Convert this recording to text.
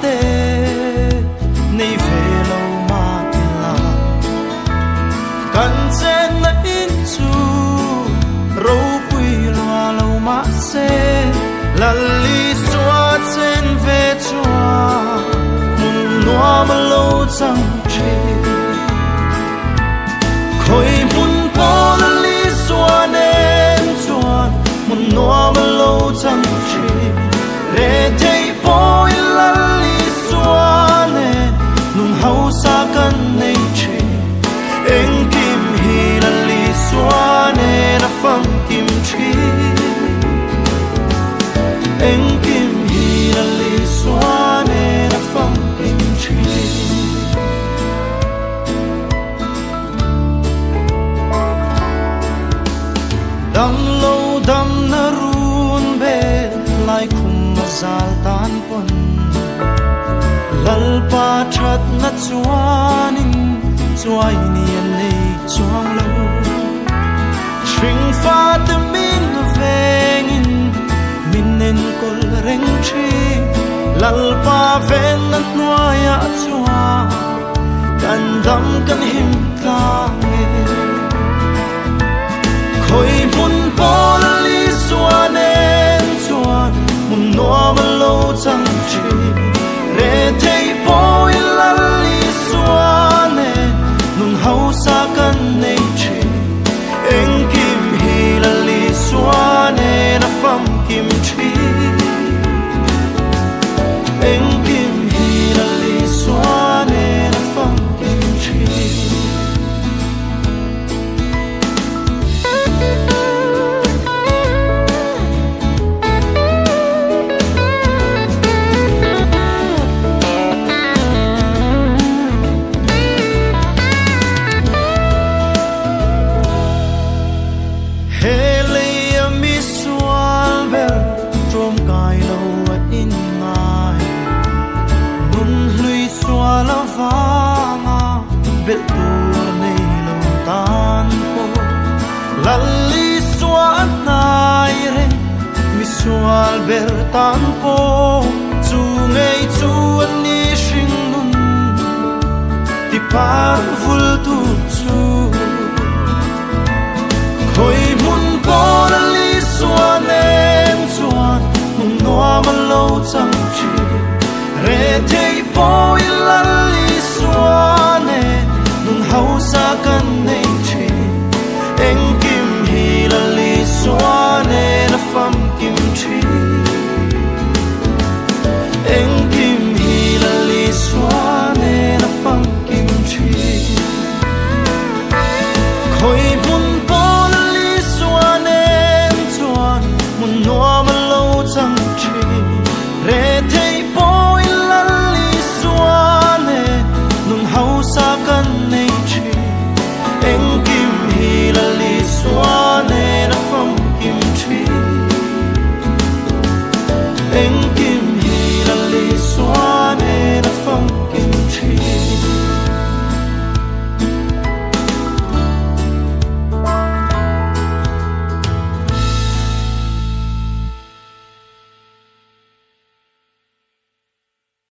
te nei ve lo ma la kan chen na in chu ro pui lo ma se la li swa chen ve chua mun noa ma lo chang chi khoi mun po la li swa nen chuan mun noa ma lo chang chi re thei poi la li swa ne nung hau sa kan nei chi eng kim hi la li swa ne na fang kim chi eng kim hi la li swa ne na fang kim chi dam lo dam na run be lai khum zal tan pon lal pa that na chuanin chuai ni nei chuang lo string fa de min vengin minen kol reng chi lal pa ven na noya chua kan dam kan him tlang khoi mun pol li suanen chuan mun noa ma lo chang chi re thei poi la li suane nung hau sa kan nei chi eng kim hi la li suane na fam kim chi eng kim hi la li suane na fam kim chi lalli suat nai re mi sual ber tan po chu ngei chu an ni sing nun ti par vul tu chu khoi mun po lalli suan em suan mun noa ma lo chang chi re thei po lalli suan